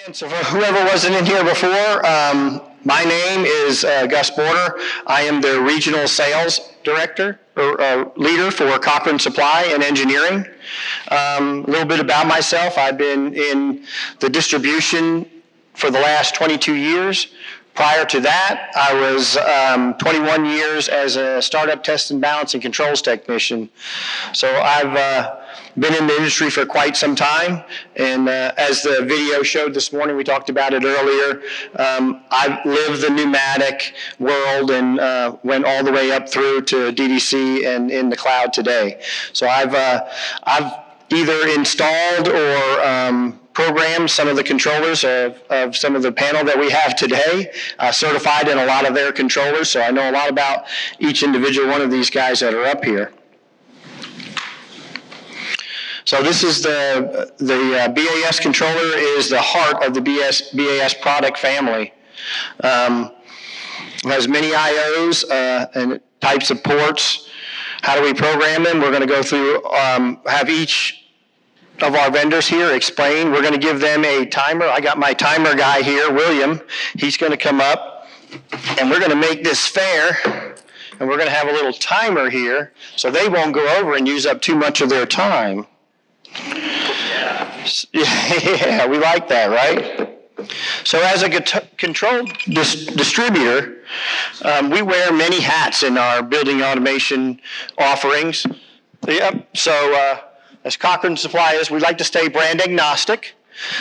And so for whoever wasn't in here before, my name is Gus Bauder. I am the regional sales director or leader for Cochrane Supply and Engineering. A little bit about myself. I've been in the distribution for the last 22 years. Prior to that, I was 21 years as a startup test and balance and controls technician. So I've been in the industry for quite some time, and as the video showed this morning, we talked about it earlier, I've lived the pneumatic world and went all the way up through to DDC and in the cloud today. So I've either installed or programmed some of the controllers of some of the panel that we have today, certified in a lot of their controllers, so I know a lot about each individual one of these guys that are up here. So this is the BAS controller is the heart of the BAS product family. It has many IOs and types of ports. How do we program them? We're going to go through, have each of our vendors here explain. We're going to give them a timer. I got my timer guy here, William. He's going to come up, and we're going to make this fair, and we're going to have a little timer here so they won't go over and use up too much of their time. Yeah, we like that, right? So as a control distributor, we wear many hats in our building automation offerings. Yep. So as Cochrane Supply is, we like to stay brand agnostic.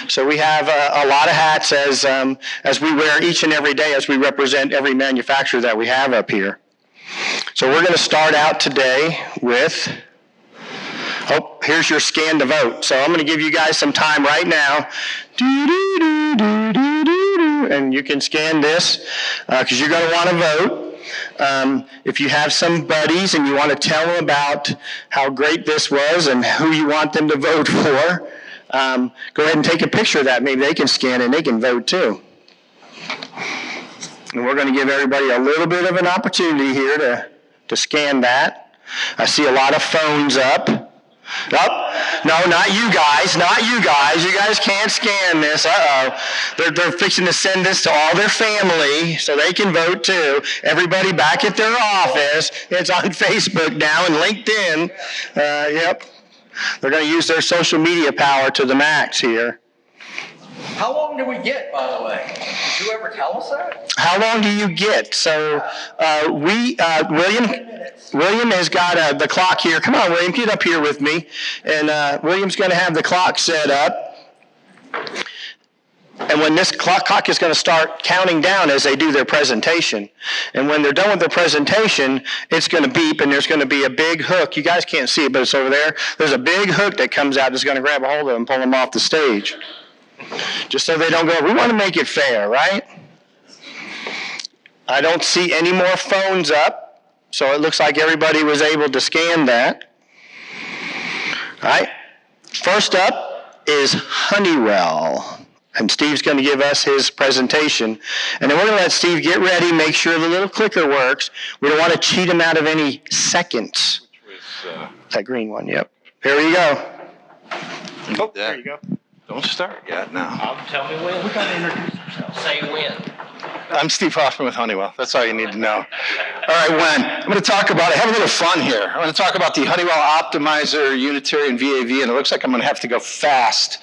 So we have a lot of hats as we wear each and every day as we represent every manufacturer that we have up here. So we're going to start out today with, oh, here's your scan to vote. So I'm going to give you guys some time right now. And you can scan this because you're going to want to vote. If you have some buddies and you want to tell them about how great this was and who you want them to vote for, go ahead and take a picture of that. Maybe they can scan it and they can vote too. And we're going to give everybody a little bit of an opportunity here to scan that. I see a lot of phones up. Oh, no, not you guys, not you guys. You guys can't scan this. They're fixing to send this to all their family so they can vote too. Everybody back at their office. It's on Facebook now and LinkedIn. Yep. They're going to use their social media power to the max here. How long do we get, by the way? Did you ever tell us that? How long do you get? So William has got the clock here. Come on, William, get up here with me. And William's going to have the clock set up. And when this clock is going to start counting down as they do their presentation. And when they're done with their presentation, it's going to beep and there's going to be a big hook. You guys can't see it, but it's over there. There's a big hook that comes out that's going to grab a hold of them and pull them off the stage. Just so they don't go, we want to make it fair, right? I don't see any more phones up, so it looks like everybody was able to scan that. All right. First up is Honeywell. And Steve's going to give us his presentation. And then we're going to let Steve get ready, make sure the little clicker works. We don't want to cheat him out of any seconds. Which was that green one, yep. Here we go. Oh, there you go. Don't start yet now. Tell me when. We got to introduce ourselves. Say when. I'm Steve Hoffman with Honeywell. That's all you need to know. All right, when? I'm going to talk about it. Have a little fun here. I'm going to talk about the Honeywell Optimizer Unitarian VAV, and it looks like I'm going to have to go fast.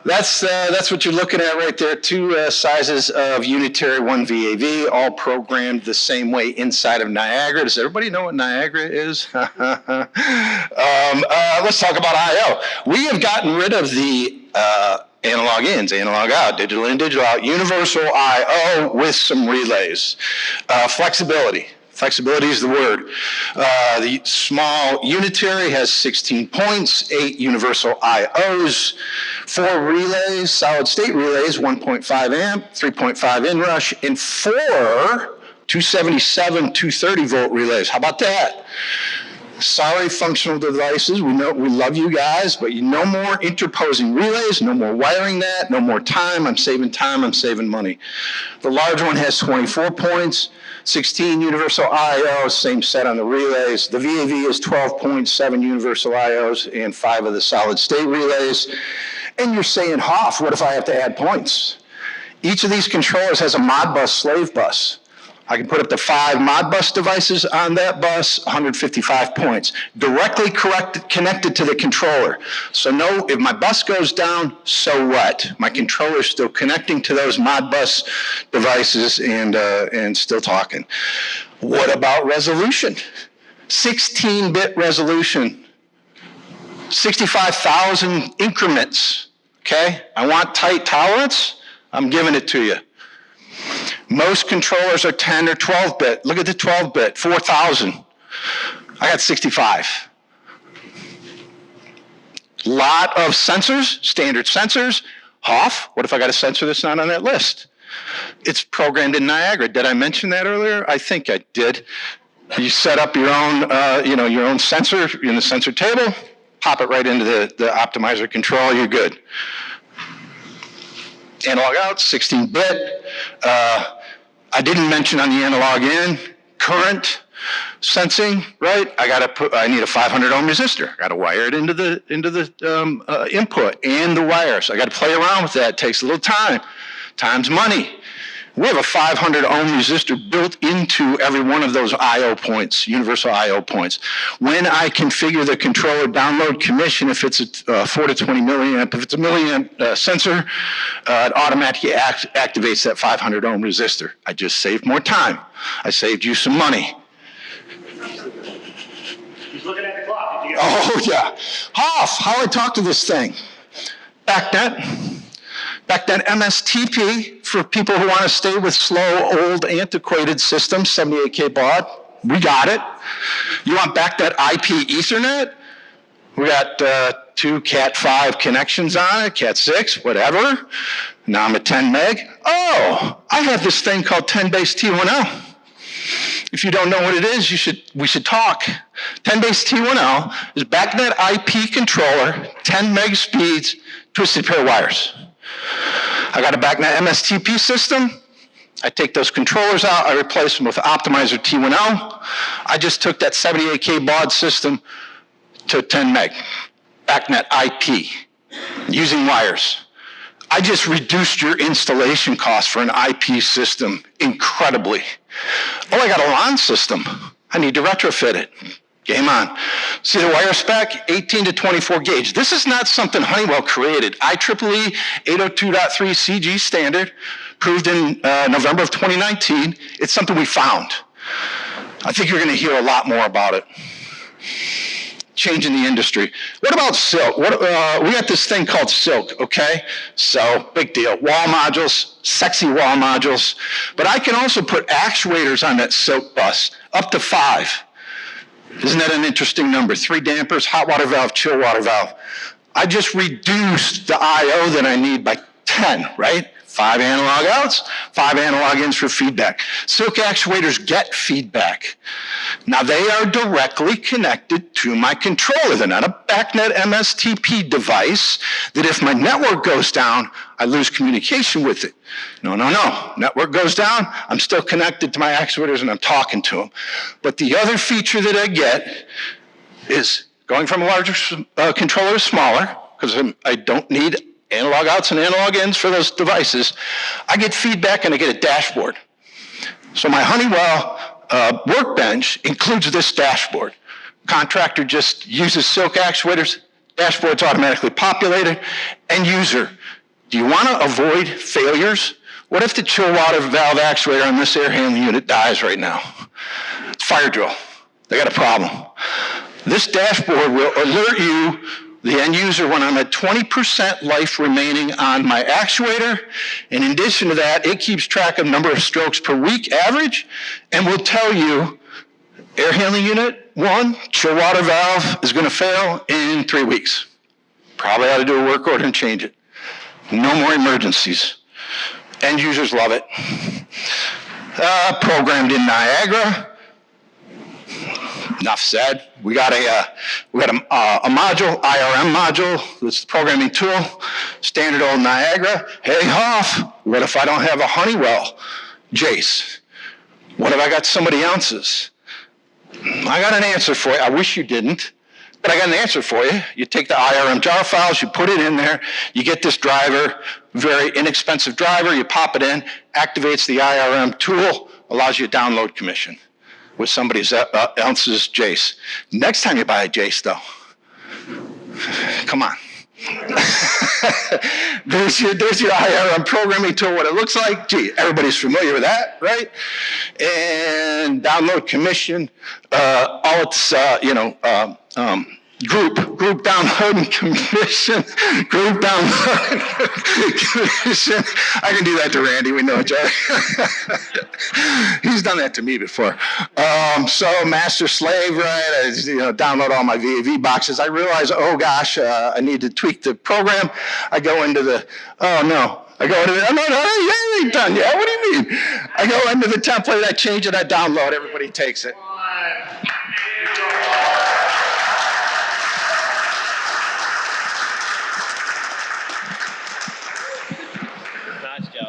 That's what you're looking at right there. Two sizes of Unitary, one VAV, all programmed the same way inside of Niagara. Does everybody know what Niagara is? Let's talk about I/O. We have gotten rid of the analog ins, analog out, digital in, digital out, universal I/O with some relays. Flexibility. Flexibility is the word. The small Unitary has 16 points, 8 universal I/Os, 4 relays, solid state relays, 1.5 amp, 3.5 inrush, and 4 277, 230 volt relays. How about that? Sorry, functional devices. We know we love you guys, but no more interposing relays, no more wiring that, no more time. I'm saving money. The large one has 24 points, 16 universal I/Os, same set on the relays. The VAV is 12 points, 7 universal I/Os, and 5 of the solid state relays. And you're saying, Hoff, what if I have to add points? Each of these controllers has a Modbus slave bus. I can put up to 5 Modbus devices on that bus, 155 points, directly connected to the controller. So no, if my bus goes down, so what? My controller's still connecting to those Modbus devices and still talking. What about resolution? 16-bit resolution, 65,000 increments, okay? I want tight tolerance, I'm giving it to you. Most controllers are 10 or 12-bit. Look at the 12-bit, 4,000. I got 65. Lot of sensors, standard sensors. Hoff, what if I got a sensor that's not on that list? It's programmed in Niagara. Did I mention that earlier? I think I did. You set up your own, your own sensor in the sensor table, pop it right into the Optimizer controller, you're good. Analog out, 16-bit. I didn't mention on the analog in, current sensing, right? I need a 500 ohm resistor. I got to wire it into the input and the wires. I got to play around with that. It takes a little time. Time's money. We have a 500 ohm resistor built into every one of those I/O points, universal I/O points. When I configure the controller download commission, if it's a 4 to 20 milliamp, if it's a milliamp sensor, it automatically activates that 500 ohm resistor. I just saved more time. I saved you some money. He's looking at the clock. Did you get Oh, yeah. Hoff, how I talk to this thing? BACnet. BACnet MSTP for people who want to stay with slow, old, antiquated systems, 78K baud. We got it. You want BACnet IP Ethernet? We got 2 Cat 5 connections on it, Cat 6, whatever. Now I'm at 10 meg. Oh, I have this thing called 10-base T1L. If you don't know what it is, we should talk. 10-base T1L is BACnet IP controller, 10 meg speeds, twisted pair wires. I got a BACnet MSTP system. I take those controllers out, I replace them with Optimizer T1L. I just took that 78K baud system to 10 meg. BACnet IP, using wires. I just reduced your installation cost for an IP system incredibly. Oh, I got a LAN system. I need to retrofit it. Game on. See the wire spec? 18 to 24 gauge. This is not something Honeywell created. IEEE 802.3 CG standard, approved in November of 2019. It's something we found. I think you're going to hear a lot more about it. Changing the industry. What about silk? We got this thing called silk, okay? So, big deal. Wall modules, sexy wall modules. But I can also put actuators on that silk bus, up to 5. Isn't that an interesting number? 3 dampers, hot water valve, chill water valve. I just reduced the I/O that I need by 10, right? 5 analog outs, 5 analog ins for feedback. Silk actuators get feedback. Now they are directly connected to my controller. They're not a BACnet MSTP device that if my network goes down, I lose communication with it. No. Network goes down, I'm still connected to my actuators and I'm talking to them. But the other feature that I get is going from a larger controller to smaller, because I don't need analog outs and analog ins for those devices. I get feedback and I get a dashboard. So my Honeywell workbench includes this dashboard. Contractor just uses silk actuators, dashboard's automatically populated. End user, do you want to avoid failures? What if the chill water valve actuator on this air handling unit dies right now? It's fire drill. They got a problem. This dashboard will alert you, the end user, when I'm at 20% life remaining on my actuator. In addition to that, it keeps track of number of strokes per week average and will tell you, air handling unit 1, chill water valve is going to fail in 3 weeks. Probably ought to do a work order and change it. No more emergencies. End users love it. Programmed in Niagara. Enough said. We got a module, IRM module. This is the programming tool. Standard old Niagara. Hey, Hoff, what if I don't have a Honeywell Jace? What if I got somebody else's? I got an answer for you. I wish you didn't. But I got an answer for you. You take the IRM jar files, you put it in there, you get this driver, very inexpensive driver, you pop it in, activates the IRM tool, allows you to download commission with somebody else's Jace. Next time you buy a Jace, though, come on. there's your IRM programming tool, what it looks like. Gee, everybody's familiar with that, right? And download commission, all its, group download commission, group download commission. I can do that to Randy, we know each other. He's done that to me before. So master slave, right? I download all my VAV boxes. I realize, oh gosh, I need to tweak the program. I go into the, oh no. I go into the, oh, no, you ain't done yet. What do you mean? I go into the template, I change it, I download, everybody takes it.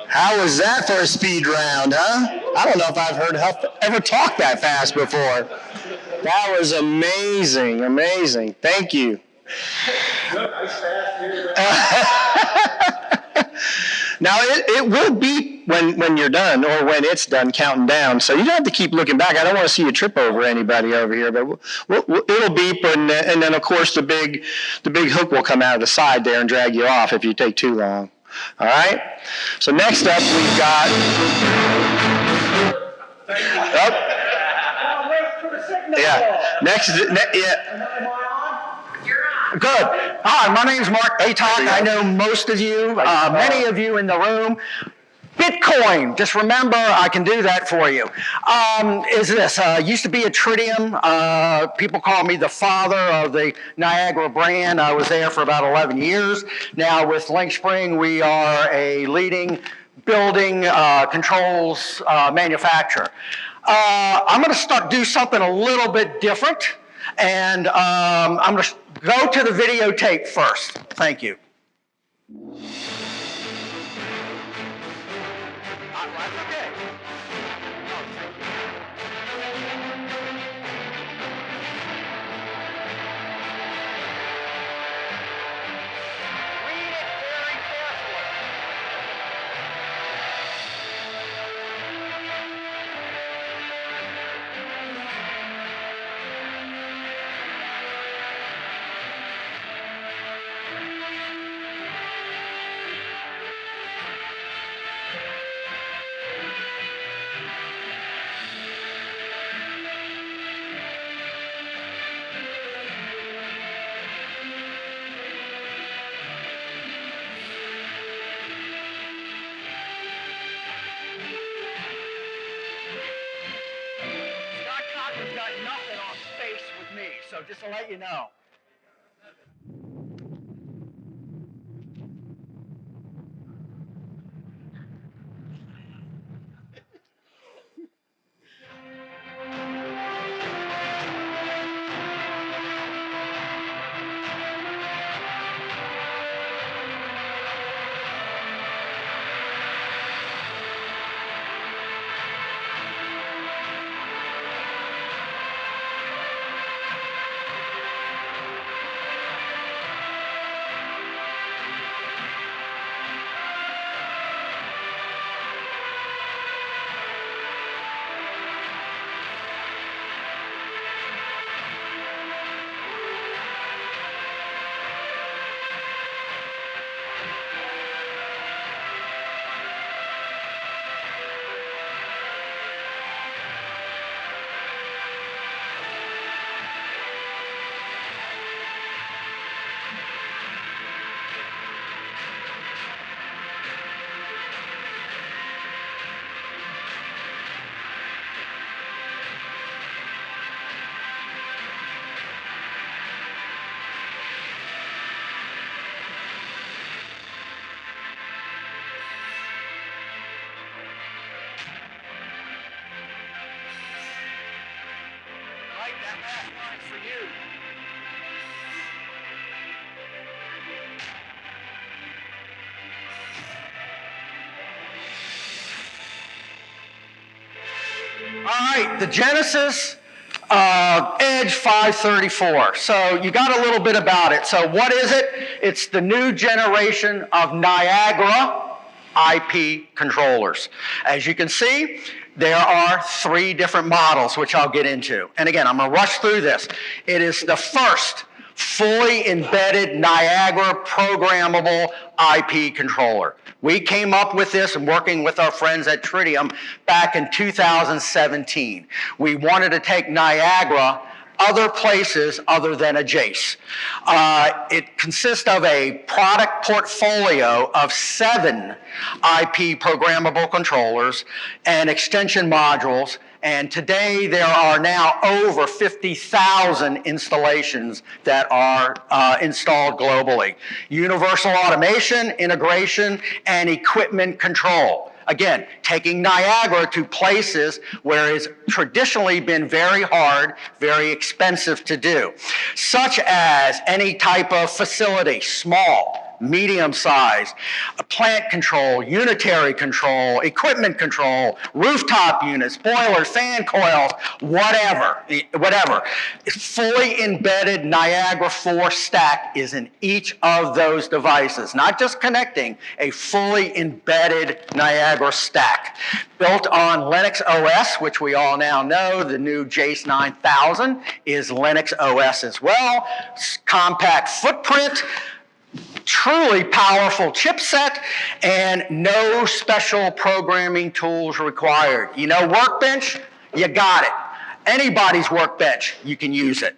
How was that for a speed round, huh? I don't know if I've heard Huff ever talk that fast before. That was amazing, amazing. Thank you. Now, it will beep when you're done, or when it's done counting down, so you don't have to keep looking back. I don't want to see you trip over anybody over here, but it'll beep, and then, of course, the big hook will come out of the side there and drag you off if you take too long. All right? So next up, we've got... Good. Hi, my name's Mark Petock. I know most of you, many of you in the room. Bitcoin, just remember, I can do that for you. Is this, used to be a tritium. People call me the father of the Niagara brand. I was there for about 11 years. Now with Lynxspring, we are a leading building controls manufacturer. I'm going to do something a little bit different, and I'm going to go to the videotape first. Thank you. So just to let you know. For you. All right, the genesis and Edge 534. So you got a little bit about it. So what is it? It's the new generation of Niagara IP controllers. As you can see, there are 3 different models, which I'll get into. And again, I'm going to rush through this. It is the first fully embedded Niagara programmable IP controller. We came up with this and working with our friends at Tritium back in 2017. We wanted to take Niagara other places other than a Jace. It consists of a product portfolio of 7 IP programmable controllers and extension modules. And today there are now over 50,000 installations that are installed globally. Universal automation, integration, and equipment control. Again, taking Niagara to places where it's traditionally been very hard, very expensive to do, such as any type of facility, small, medium size, plant control, unitary control, equipment control, rooftop units, boilers, fan coils, whatever. Fully embedded Niagara 4 stack is in each of those devices, not just connecting, a fully embedded Niagara stack. Built on Linux OS, which we all now know, the new Jace 9000 is Linux OS as well. Compact footprint, truly powerful chipset, and no special programming tools required. You know Workbench? You got it. Anybody's Workbench, you can use it.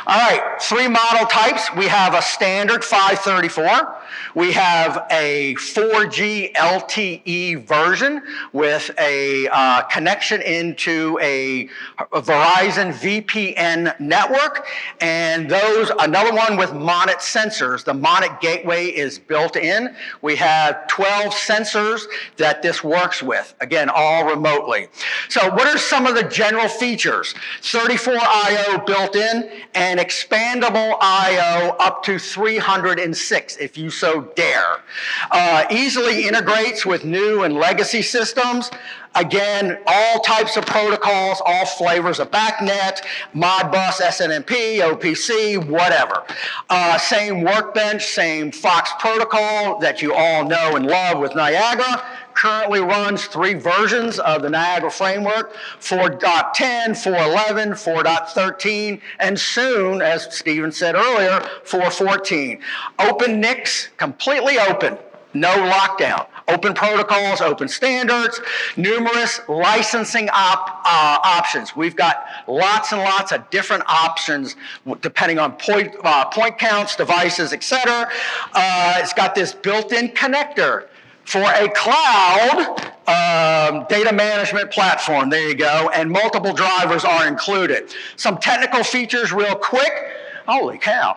All right, 3 model types. We have a standard 534. We have a 4G LTE version with a connection into a Verizon VPN network, and another one with Monet sensors. The Monet gateway is built in. We have 12 sensors that this works with, again, all remotely. So what are some of the general features? 34 I/O built in, and expandable I/O up to 306 if you so dare. Easily integrates with new and legacy systems. Again, all types of protocols, all flavors of BACnet, Modbus, SNMP, OPC, whatever. Same Workbench, same Fox protocol that you all know and love with Niagara. Currently runs 3 versions of the Niagara framework, 4.10, 4.11, 4.13, and soon, as Stephen said earlier, 4.14. Open NICs, completely open, no lockdown. Open protocols, open standards, numerous licensing options. We've got lots and lots of different options depending on point counts, devices, etc. It's got this built-in connector for a cloud data management platform. There you go. And multiple drivers are included. Some technical features real quick. Holy cow.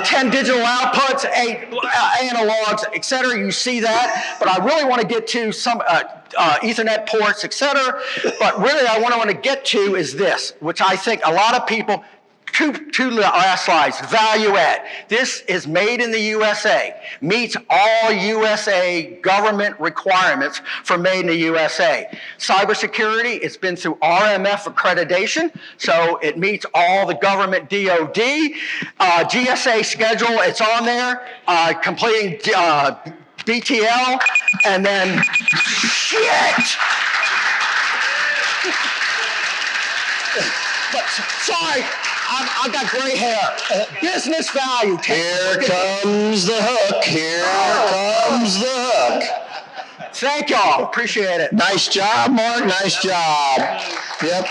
10 digital outputs, 8 analogs, etc. You see that. But I really want to get to some Ethernet ports, etc. But really I want to get to is this, which I think a lot of people, two last slides, value add. This is made in the USA, meets all USA government requirements for made in the USA. Cybersecurity, it's been through RMF accreditation, so it meets all the government DOD. GSA schedule, it's on there, completing BTL, and then, shit! But, sorry. I've got gray hair. Business value. Here comes the hook. Here comes the hook. Thank y'all. Appreciate it. Nice job, Mark. Nice job. Yep.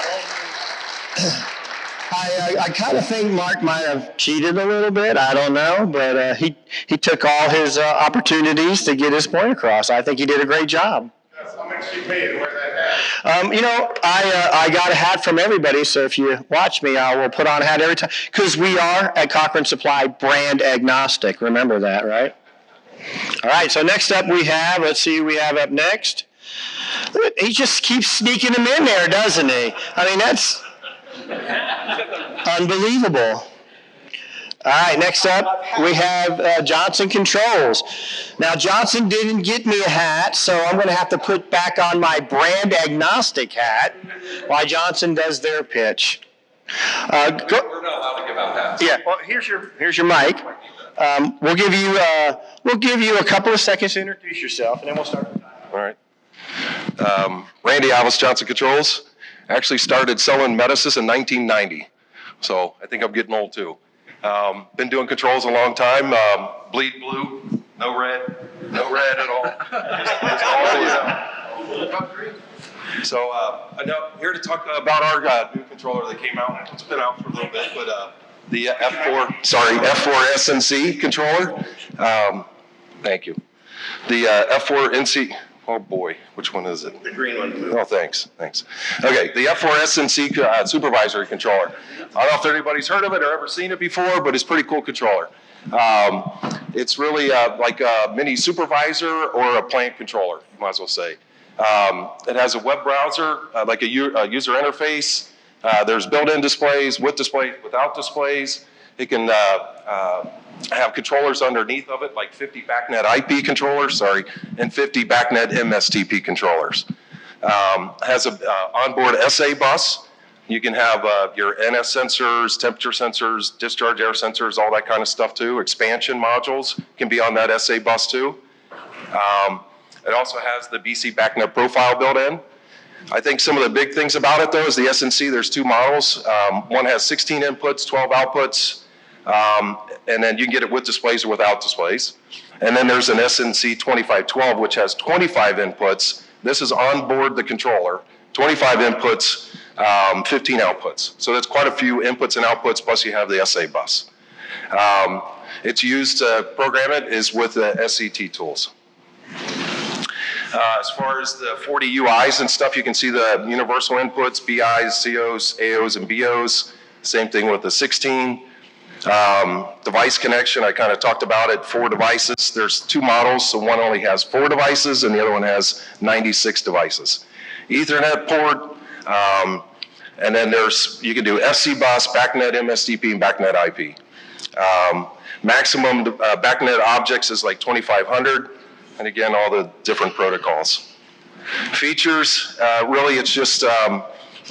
I kind of think Mark might have cheated a little bit. I don't know, but he took all his opportunities to get his point across. I think he did a great job. How much you paid? Where's that hat? I got a hat from everybody, so if you watch me, I will put on a hat every time. Because we are, at Cochrane Supply, brand agnostic. Remember that, right? All right, so next up we have, let's see who we have up next. He just keeps sneaking them in there, doesn't he? I mean, that's unbelievable. All right, next up, we have Johnson Controls. Now, Johnson didn't get me a hat, so I'm going to have to put back on my brand agnostic hat while Johnson does their pitch. Go, We're not allowed to give out hats. yeah, well, here's your mic. We'll give you a couple of seconds to introduce yourself, and then we'll start. All right. Randy Alvis, Johnson Controls. Actually started selling Metasys in 1990. So I think I'm getting old too. Been doing controls a long time. Bleed blue, no red at all. Just all green. So I'm here to talk about our new controller that came out. It's been out for a little bit, but the F4-SNC controller. Thank you. The F4-NC. Oh boy, which one is it? The green one. Oh, thanks. Okay, the F4-SNC Supervisory Controller. I don't know if anybody's heard of it or ever seen it before, but it's a pretty cool controller. It's really like a mini supervisor or a plant controller, you might as well say. It has a web browser, like a user interface. There's built-in displays, with displays, without displays. It can have controllers underneath of it, like 50 BACnet IP controllers, and 50 BACnet MSTP controllers. Has an onboard SA bus. You can have your NS sensors, temperature sensors, discharge air sensors, all that kind of stuff too. Expansion modules can be on that SA bus too. It also has the BC BACnet profile built in. I think some of the big things about it though is the SNC, there's two models. One has 16 inputs, 12 outputs, and then you can get it with displays or without displays. And then there's an SNC 2512, which has 25 inputs. This is on board the controller, 25 inputs, 15 outputs. So that's quite a few inputs and outputs, plus you have the SA bus. It's used to program it is with the SCT tools. As far as the 40 UIs and stuff, you can see the universal inputs, BIs, COs, AOs, and BOs. Same thing with the 16. Device connection, I kind of talked about it, 4 devices. There's 2 models, so one only has 4 devices and the other one has 96 devices. Ethernet port, and then you can do SC bus, BACnet MSTP, and BACnet IP. Maximum BACnet objects is like 2,500, and again, all the different protocols. Features, really it's just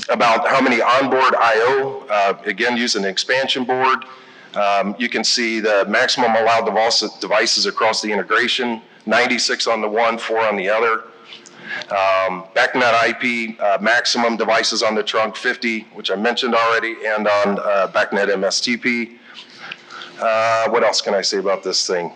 about how many onboard I/O, again using an expansion board. You can see the maximum allowed devices across the integration, 96 on the one, 4 on the other. BACnet IP, maximum devices on the trunk, 50, which I mentioned already, and on BACnet MSTP. What else can I say about this thing?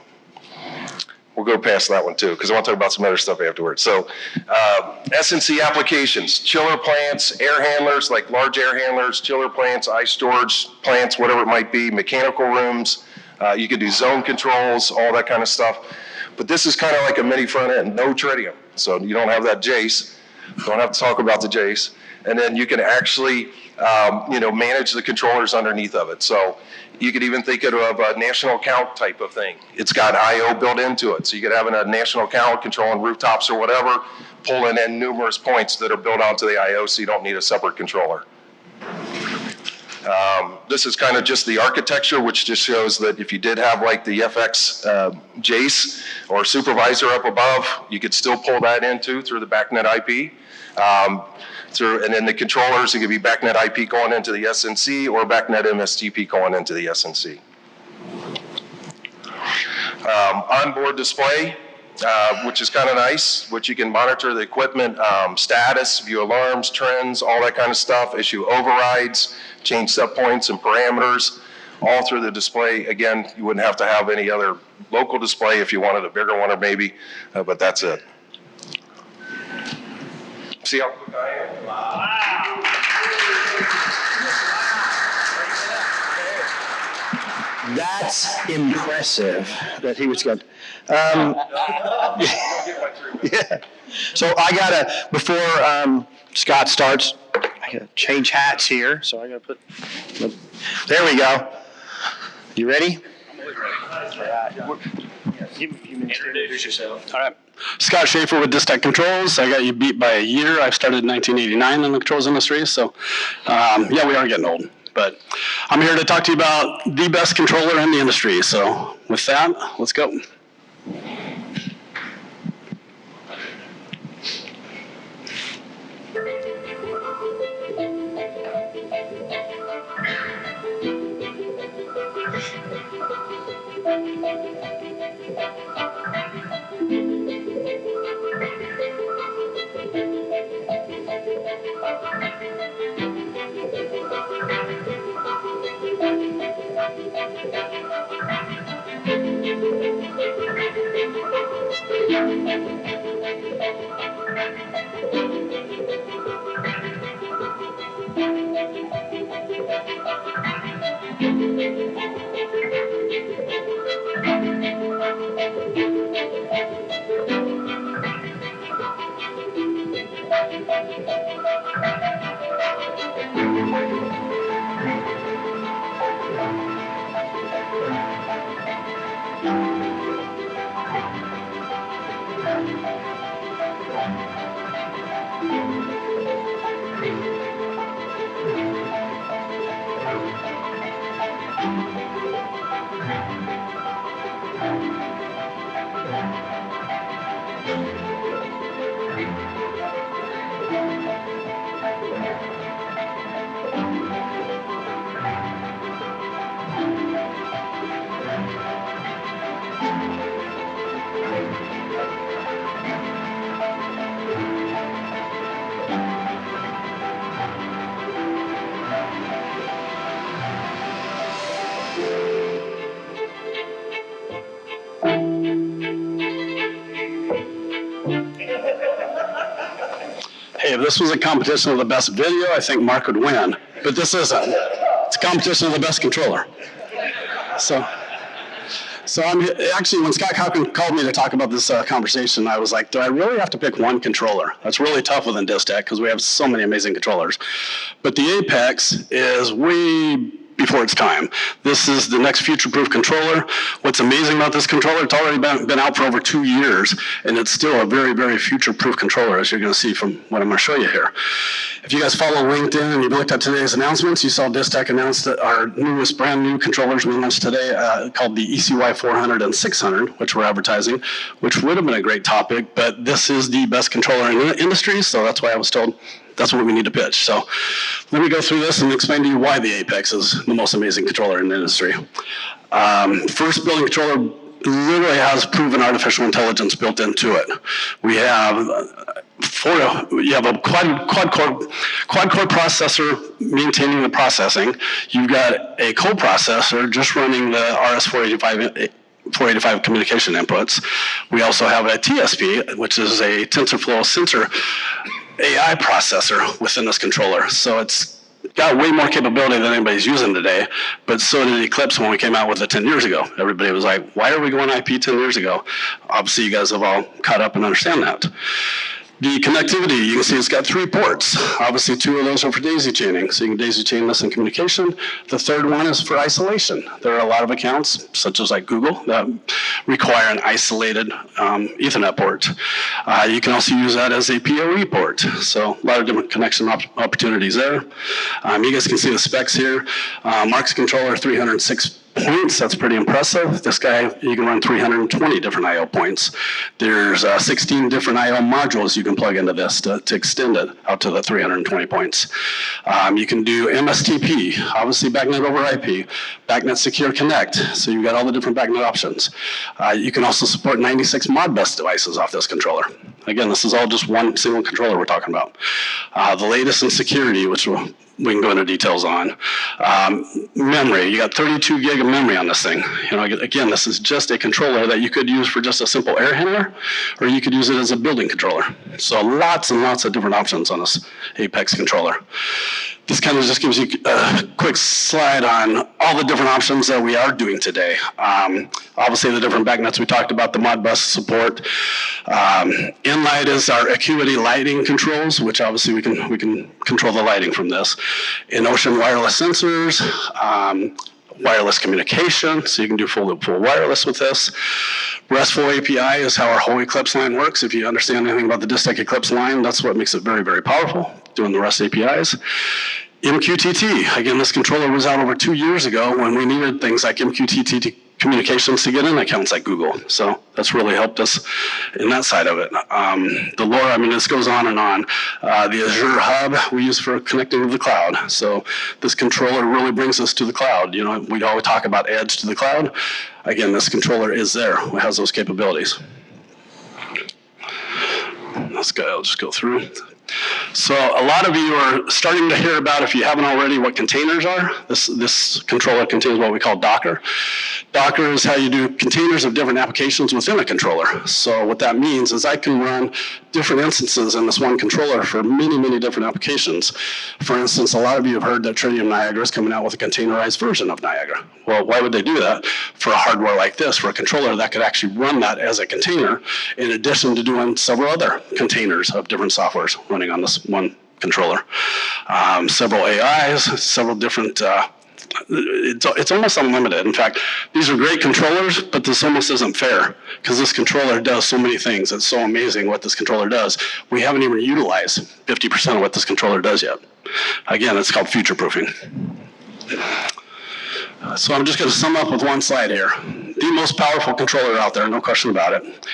We'll go past that one too, because I want to talk about some other stuff afterwards. So, SNC applications, chiller plants, air handlers, like large air handlers, chiller plants, ice storage plants, whatever it might be, mechanical rooms. You can do zone controls, all that kind of stuff. But this is kind of like a mini front end, no tritium. So you don't have that Jace. Don't have to talk about the Jace. And then you can actually, manage the controllers underneath of it. So you could even think of a national account type of thing. It's got I/O built into it. So you could have a national account controlling rooftops or whatever, pulling in numerous points that are built onto the I/O, so you don't need a separate controller. This is kind of just the architecture, which just shows that if you did have like the FX Jace or supervisor up above, you could still pull that into through the BACnet IP. And then the controllers, it could be BACnet IP going into the SNC or BACnet MSTP going into the SNC. Onboard display, which is kind of nice, which you can monitor the equipment status, view alarms, trends, all that kind of stuff, issue overrides, change set points and parameters, all through the display. Again, you wouldn't have to have any other local display if you wanted a bigger one or maybe, but that's it. See how quick I am? Wow. That's impressive that he was good. Yeah. So I gotta, before Scott starts, I gotta change hats here. So I gotta put, there we go. You ready? I'm always ready. All right. Give me a few minutes to introduce yourself. All right. Scott Schaefer with Distech Controls. I got you beat by a year. I started in 1989 in the controls industry. So, yeah, we are getting old. But I'm here to talk to you about the best controller in the industry. So with that, let's go. Hey, if this was a competition of the best video, I think Mark would win. But this isn't. It's a competition of the best controller. So I'm actually, when Scott Cochrane called me to talk about this conversation, I was like, do I really have to pick one controller? That's really tough within Distech because we have so many amazing controllers. But the Apex is way before its time. This is the next future-proof controller. What's amazing about this controller, it's already been out for over 2 years, and it's still a very, very future-proof controller, as you're going to see from what I'm going to show you here. If you guys follow LinkedIn and you've looked at today's announcements, you saw Distech announce that our newest brand new controllers we launched today called the ECY 400 and 600, which we're advertising, which would have been a great topic, but this is the best controller in the industry, so that's why I was told that's what we need to pitch. So let me go through this and explain to you why the Apex is the most amazing controller in the industry. First, building controller literally has proven artificial intelligence built into it. We have a quad core processor maintaining the processing. You've got a coprocessor just running the RS-485 communication inputs. We also have a TSP, which is a TensorFlow sensor AI processor within this controller. So it's got way more capability than anybody's using today, but so did Eclipse when we came out with it 10 years ago. Everybody was like, why are we going IP 10 years ago? Obviously, you guys have all caught up and understand that. The connectivity, you can see it's got 3 ports. Obviously, 2 of those are for daisy chaining, so you can daisy chain this in communication. The third one is for isolation. There are a lot of accounts, such as like Google, that require an isolated Ethernet port. You can also use that as a PoE port, so a lot of different connection opportunities there. You guys can see the specs here. Mark's controller, 306 points, that's pretty impressive. This guy, you can run 320 different I/O points. There's 16 different I/O modules you can plug into this to extend it out to the 320 points. You can do MSTP, obviously BACnet over IP, BACnet Secure Connect, so you've got all the different BACnet options. You can also support 96 Modbus devices off this controller. Again, this is all just one single controller we're talking about. The latest in security, which we can go into details on. Memory, you got 32 gig of memory on this thing. You know, again, this is just a controller that you could use for just a simple air handler, or you could use it as a building controller. So lots and lots of different options on this Apex controller. This kind of just gives you a quick slide on all the different options that we are doing today. Obviously, the different BACnets we talked about, the Modbus support. Inlight is our Acuity lighting controls, which obviously we can control the lighting from this. In Ocean wireless sensors, wireless communication, so you can do full wireless with this. RESTful API is how our whole Eclipse line works. If you understand anything about the Distech Eclipse line, that's what makes it very, very powerful, doing the REST APIs. MQTT, again, this controller was out over 2 years ago when we needed things like MQTT communications to get in accounts like Google. So that's really helped us in that side of it. The LoRa, I mean, this goes on and on. The Azure Hub we use for connecting to the cloud. So this controller really brings us to the cloud. You know, we always talk about edge to the cloud. Again, this controller is there. It has those capabilities. Let's go, I'll just go through. So a lot of you are starting to hear about, if you haven't already, what containers are. This controller contains what we call Docker. Docker is how you do containers of different applications within a controller. So what that means is I can run different instances in this one controller for many, many different applications. For instance, a lot of you have heard that Tritium Niagara is coming out with a containerized version of Niagara. Well, why would they do that? For a hardware like this, for a controller that could actually run that as a container, in addition to doing several other containers of different softwares running on this one controller. Several AIs, several different, it's almost unlimited. In fact, these are great controllers, but this almost isn't fair because this controller does so many things. It's so amazing what this controller does. We haven't even utilized 50% of what this controller does yet. Again, it's called future-proofing. So I'm just going to sum up with one slide here. The most powerful controller out there, no question about it.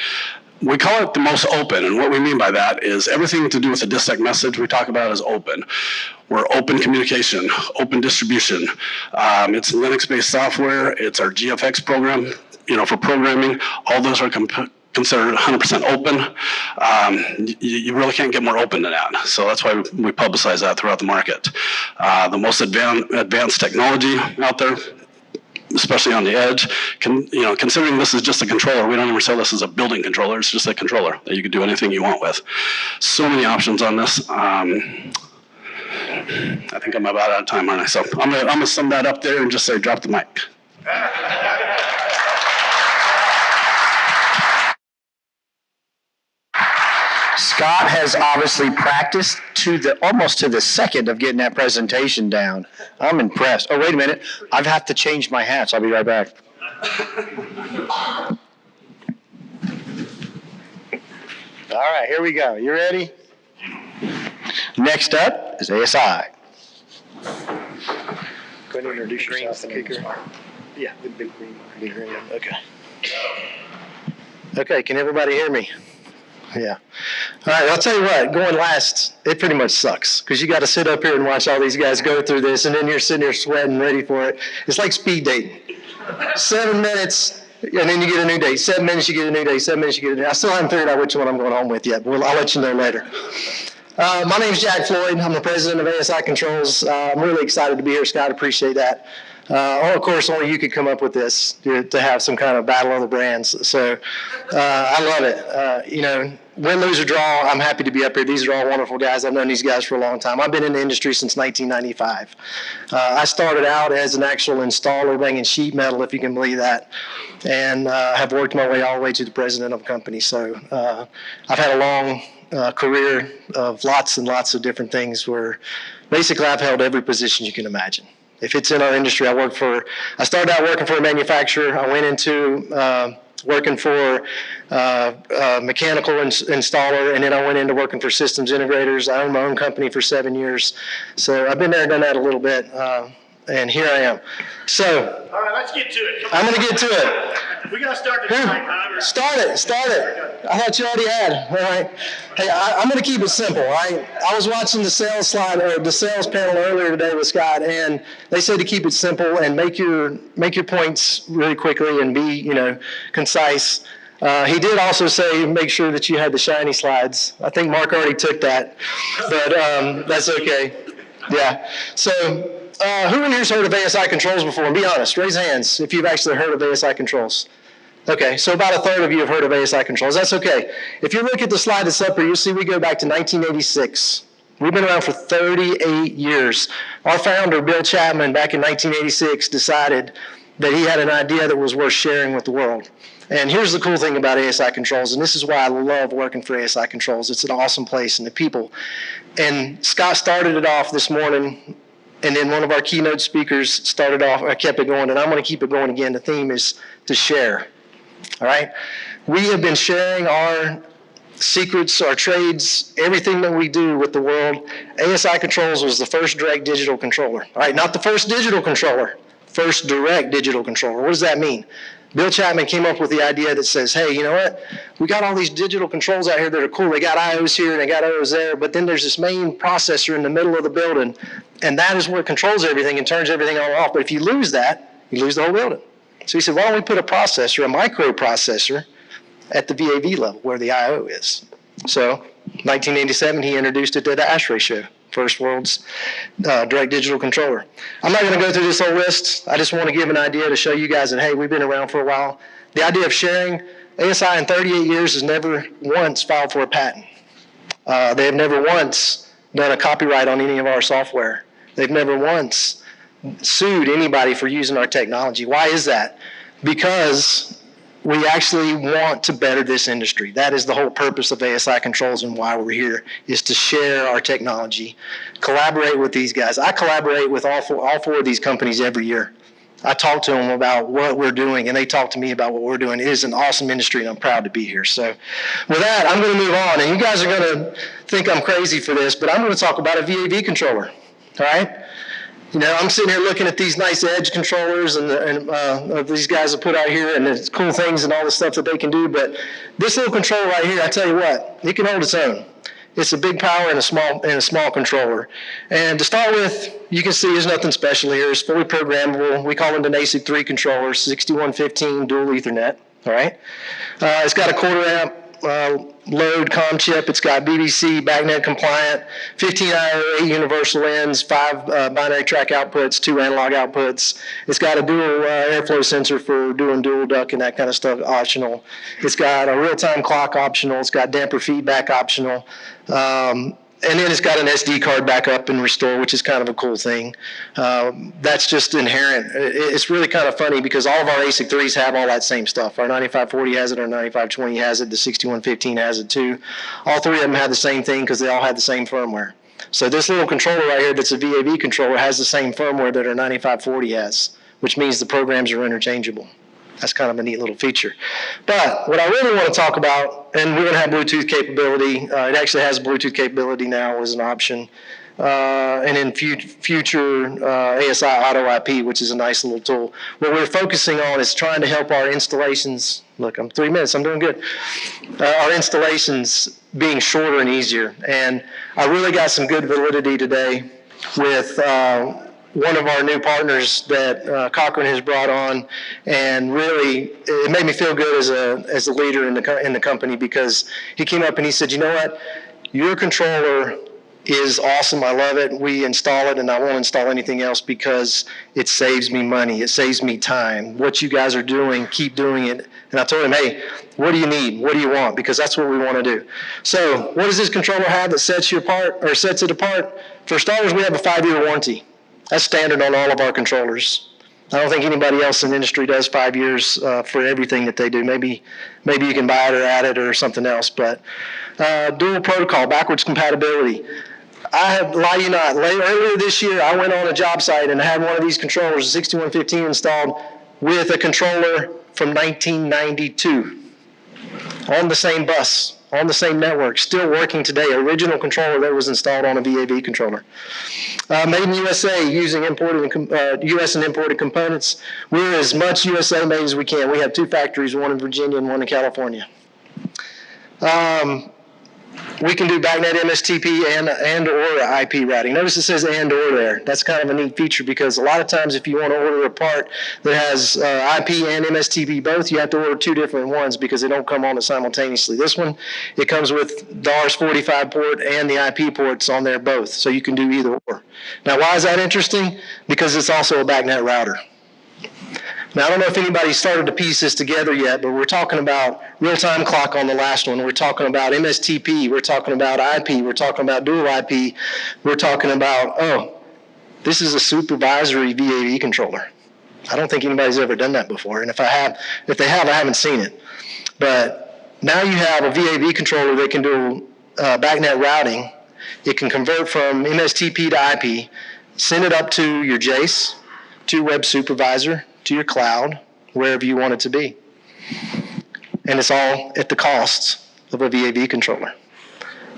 We call it the most open, and what we mean by that is everything to do with the distech message we talk about is open. We're open communication, open distribution. It's Linux-based software. It's our GFX program, you know, for programming. All those are considered 100% open. You really can't get more open than that. So that's why we publicize that throughout the market. The most advanced technology out there, especially on the edge, considering this is just a controller, we don't ever sell this as a building controller, it's just a controller that you can do anything you want with. So many options on this. I think I'm about out of time, aren't I? So I'm gonna sum that up there and just say, drop the mic. Scott has obviously practiced almost to the second of getting that presentation down. I'm impressed. Oh, wait a minute. I have to change my hats. I'll be right back. All right, here we go. You ready? Next up is ASI. Go ahead and introduce yourself. Yeah, the big green. Big green. Okay. Okay, can everybody hear me? Yeah. All right, I'll tell you what, going last, it pretty much sucks because you got to sit up here and watch all these guys go through this, and then you're sitting there sweating, ready for it. It's like speed dating. 7 minutes, and then you get a new date. 7 minutes, you get a new date. 7 minutes, you get a new date. I still haven't figured out which one I'm going home with yet, but I'll let you know later. My name's Jack Floyd. I'm the president of ASI Controls. I'm really excited to be here, Scott. Appreciate that. Of course, only you could come up with this to have some kind of battle of the brands. So I love it. Win, lose, or draw, I'm happy to be up here. These are all wonderful guys. I've known these guys for a long time. I've been in the industry since 1995. I started out as an actual installer banging sheet metal, if you can believe that, and have worked my way all the way to the president of the company. So I've had a long career of lots and lots of different things where basically I've held every position you can imagine. If it's in our industry, I started out working for a manufacturer. I went into working for a mechanical installer, and then I went into working for systems integrators. I owned my own company for 7 years. So I've been there and done that a little bit, and here I am. So, all right, let's get to it. I'm going to get to it. We got to start this time. Start it. I thought you already had. All right. Hey, I'm going to keep it simple. I was watching the sales slide or the sales panel earlier today with Scott, and they said to keep it simple and make your points really quickly and be concise. He did also say make sure that you had the shiny slides. I think Mark already took that, but that's okay. Yeah. So. Who in here's heard of ASI Controls before? And be honest, raise hands if you've actually heard of ASI Controls. Okay, so about a third of you have heard of ASI Controls. That's okay. If you look at the slide that's up here, you'll see we go back to 1986. We've been around for 38 years. Our founder, Bill Chapman, back in 1986, decided that he had an idea that was worth sharing with the world. And here's the cool thing about ASI Controls, and this is why I love working for ASI Controls. It's an awesome place and the people. And Scott started it off this morning. And then one of our keynote speakers started off, I kept it going, and I'm going to keep it going again. The theme is to share, all right? We have been sharing our secrets, our trades, everything that we do with the world. ASI Controls was the first direct digital controller, all right? Not the first digital controller, first direct digital controller. What does that mean? Bill Chapman came up with the idea that says, hey, you know what? We got all these digital controls out here that are cool. They got IOs here and they got IOs there, but then there's this main processor in the middle of the building, and that is what controls everything and turns everything on and off. But if you lose that, you lose the whole building. So he said, why don't we put a processor, a microprocessor, at the VAV level where the IO is? So 1987, he introduced it to the ASHRAE show. First world's direct digital controller. I'm not going to go through this whole list. I just want to give an idea to show you guys that, hey, we've been around for a while. The idea of sharing, ASI in 38 years has never once filed for a patent. They have never once done a copyright on any of our software. They've never once sued anybody for using our technology. Why is that? Because we actually want to better this industry. That is the whole purpose of ASI Controls and why we're here, is to share our technology, collaborate with these guys. I collaborate with all four of these companies every year. I talk to them about what we're doing, and they talk to me about what we're doing. It is an awesome industry, and I'm proud to be here. So with that, I'm going to move on, and you guys are going to think I'm crazy for this, but I'm going to talk about a VAV controller, all right? You know, I'm sitting here looking at these nice edge controllers and these guys have put out here and the cool things and all the stuff that they can do. But this little controller right here, I tell you what, it can hold its own. It's a big power and a small controller. And to start with, you can see there's nothing special here. It's fully programmable. We call them the ASIC 3 controllers, 6115 dual Ethernet. All right. It's got a quarter amp load comm chip. It's got BBC, BACnet compliant, 15 IO, 8 universal ends, 5 binary track outputs, 2 analog outputs. It's got a dual airflow sensor for doing dual duck and that kind of stuff optional. It's got a real-time clock optional. It's got damper feedback optional. And then it's got an SD card backup and restore, which is kind of a cool thing. That's just inherent. It's really kind of funny because all of our ASIC 3s have all that same stuff. Our 9540 has it, our 9520 has it, the 6115 has it too. All three of them have the same thing because they all have the same firmware. So this little controller right here that's a VAV controller has the same firmware that our 9540 has, which means the programs are interchangeable. That's kind of a neat little feature. But what I really want to talk about, and we're going to have Bluetooth capability. It actually has Bluetooth capability now as an option. And in future ASI Auto IP, which is a nice little tool. What we're focusing on is trying to help our installations. Look, I'm 3 minutes. I'm doing good. Our installations being shorter and easier. And I really got some good validity today with one of our new partners that Cochrane has brought on, and really it made me feel good as a leader in the company, because he came up and he said, you know what, your controller is awesome. I love it. We install it, and I won't install anything else because it saves me money. It saves me time. What you guys are doing, keep doing it. And I told him, hey, what do you need? What do you want? Because that's what we want to do. So what does this controller have that sets you apart, or sets it apart? For starters, we have a 5-year warranty. That's standard on all of our controllers. I don't think anybody else in the industry does 5 years for everything that they do. Maybe you can buy it or add it or something else. But dual protocol, backwards compatibility. I lie you not. Earlier this year, I went on a job site and I had one of these controllers, a 6115, installed with a controller from 1992 on the same bus, on the same network, still working today. Original controller that was installed on a VAV controller. Made in USA, using US and imported components. We're as much USA made as we can. We have 2 factories, one in Virginia and one in California. We can do BACnet MSTP and or IP routing. Notice it says and or there. That's kind of a neat feature, because a lot of times if you want to order a part that has IP and MSTP both, you have to order 2 different ones because they don't come on it simultaneously. This one, it comes with the RS-45 port and the IP ports on there both, so you can do either or. Now, why is that interesting? Because it's also a BACnet router. Now, I don't know if anybody started to piece this together yet, but we're talking about real-time clock on the last one. We're talking about MSTP. We're talking about IP. We're talking about dual IP. We're talking about, oh, this is a supervisory VAV controller. I don't think anybody's ever done that before. And if they have, I haven't seen it. But now you have a VAV controller that can do BACnet routing. It can convert from MSTP to IP, send it up to your Jace, to web supervisor, to your cloud, wherever you want it to be. And it's all at the cost of a VAV controller,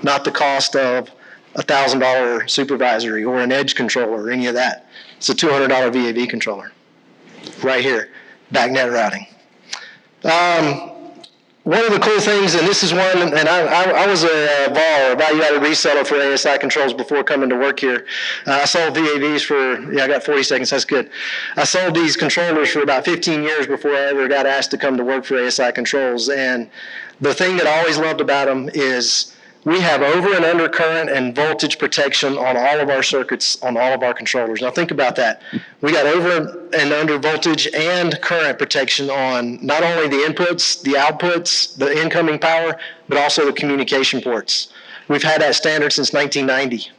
not the cost of a $1,000 supervisory or an edge controller or any of that. It's a $200 VAV controller right here, BACnet routing. One of the cool things, and this is one, and I was a VAR, value-added reseller for ASI Controls before coming to work here. I sold VAVs for, I got 40 seconds, that's good. I sold these controllers for about 15 years before I ever got asked to come to work for ASI Controls. And the thing that I always loved about them is we have over and under current and voltage protection on all of our circuits, on all of our controllers. Now think about that. We got over and under voltage and current protection on not only the inputs, the outputs, the incoming power, but also the communication ports. We've had that standard since 1990.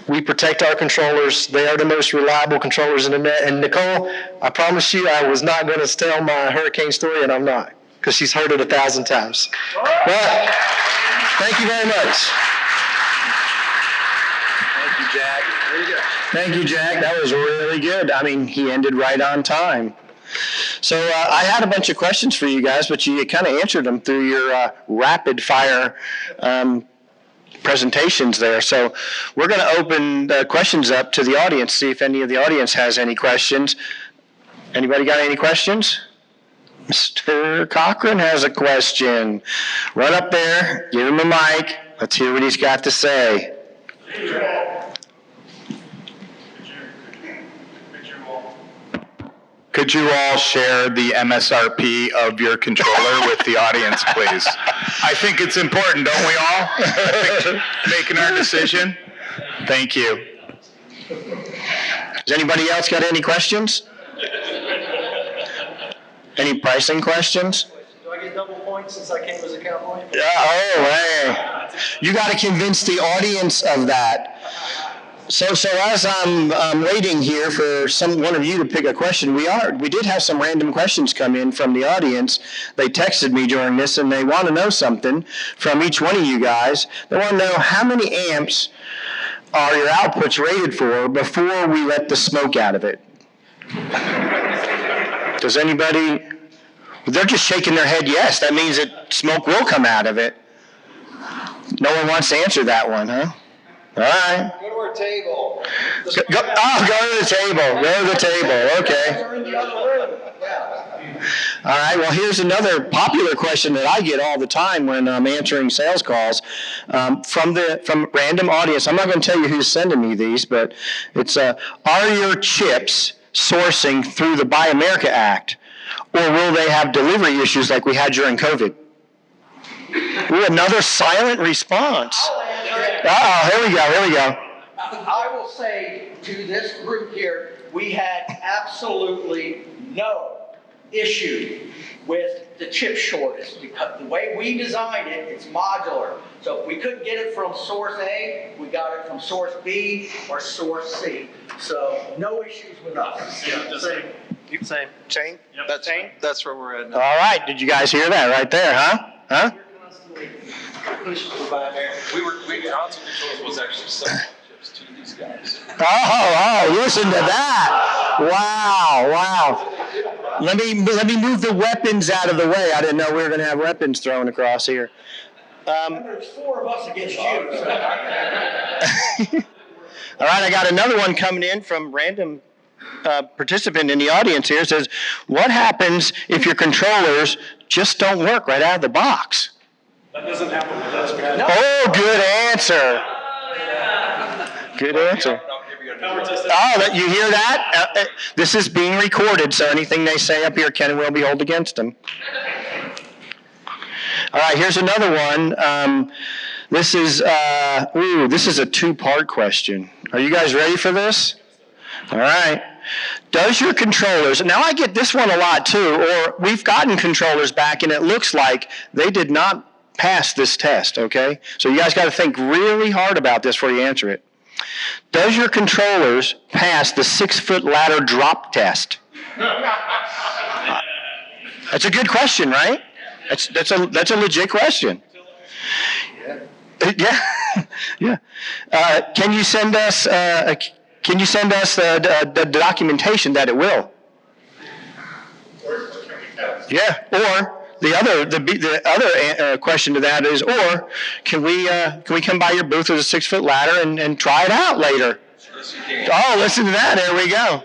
We protect our controllers. They are the most reliable controllers in the net. And Nicole, I promise you I was not going to tell my hurricane story, and I'm not, because she's heard it 1,000 times. But, thank you very much. Thank you, Jack. Very good. Thank you, Jack. That was really good. I mean, he ended right on time. So I had a bunch of questions for you guys, but you kind of answered them through your rapid fire presentations there. So we're going to open the questions up to the audience, see if any of the audience has any questions. Anybody got any questions? Mr. Cochrane has a question. Run up there, give him a mic. Let's hear what he's got to say. Could you all share the MSRP of your controller with the audience, please? I think it's important, don't we all? I think making our decision. Thank you. Does anybody else got any questions? Any pricing questions? Do I get double points since I came as a cowboy? Yeah, oh, hey. You got to convince the audience of that. So as I'm waiting here for one of you to pick a question, we did have some random questions come in from the audience. They texted me during this, and they want to know something from each one of you guys. They want to know how many amps are your outputs rated for before we let the smoke out of it. Does anybody? They're just shaking their head yes. That means that smoke will come out of it. No one wants to answer that one, huh? All right. Go to our table. Go to the table. Go to the table. Okay. We're in the other room. Yeah. All right. Well, here's another popular question that I get all the time when I'm answering sales calls from random audience. I'm not going to tell you who's sending me these, but it's are your chips sourcing through the Buy America Act, or will they have delivery issues like we had during COVID? Ooh, another silent response. Here we go. I will say to this group here, we had absolutely no issue with the chip shortage because the way we designed it, it's modular. So if we couldn't get it from source A, we got it from source B or source C. So no issues with us. Yeah, Same. Chain? Yep. That's where we're at now. All right. Did you guys hear that right there, huh? Console Controls was actually selling chips to these guys. Oh, listen to that. Wow. Let me move the weapons out of the way. I didn't know we were going to have weapons thrown across here. There's 4 of us against you. All right, I got another one coming in from random participant in the audience here. It says, what happens if your controllers just don't work right out of the box? That doesn't happen with us. No. Oh, good answer. Good answer. Oh, you hear that? This is being recorded, so anything they say up here can and will be held against them. All right, here's another one. This is a 2-part question. Are you guys ready for this? All right. Does your controllers, now I get this one a lot too, or we've gotten controllers back and it looks like they did not pass this test, okay? So you guys got to think really hard about this before you answer it. Does your controllers pass the 6-foot ladder drop test? That's a good question, right? That's a legit question. Yeah. Can you send us the documentation that it will? Yeah. Or the other question to that is, or can we come by your booth with a 6-foot ladder and try it out later? Oh, listen to that. There we go.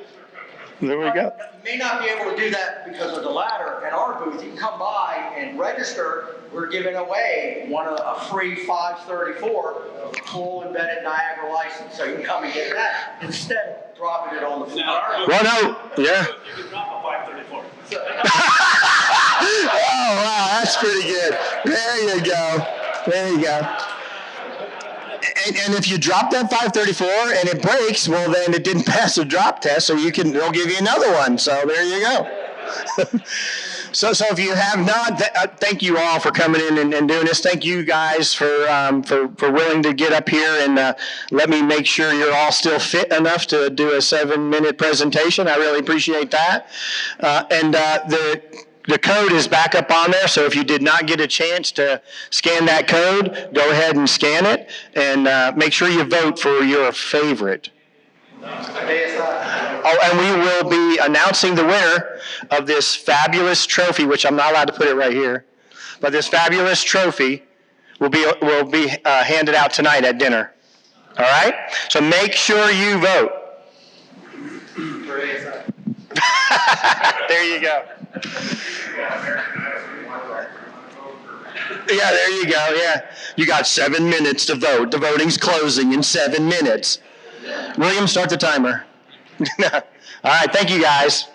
There we go. You may not be able to do that because of the ladder. At our booth, you can come by and register. We're giving away a free 534 full embedded Niagara license. So you can come and get that instead of dropping it on the floor. Well, no, yeah. You can drop a 534. Oh, wow, that's pretty good. There you go. There you go. And if you drop that 534 and it breaks, well, then it didn't pass the drop test, so they'll give you another one. So there you go. So if you have not, thank you all for coming in and doing this. Thank you guys for willing to get up here and let me make sure you're all still fit enough to do a 7-minute presentation. I really appreciate that. The code is back up on there, so if you did not get a chance to scan that code, go ahead and scan it, and make sure you vote for your favorite. Oh, and we will be announcing the winner of this fabulous trophy, which I'm not allowed to put it right here, but this fabulous trophy will be handed out tonight at dinner. All right? So make sure you vote. There you go. Yeah, there you go. Yeah. You got 7 minutes to vote. The voting's closing in 7 minutes. William, start the timer. All right, thank you guys.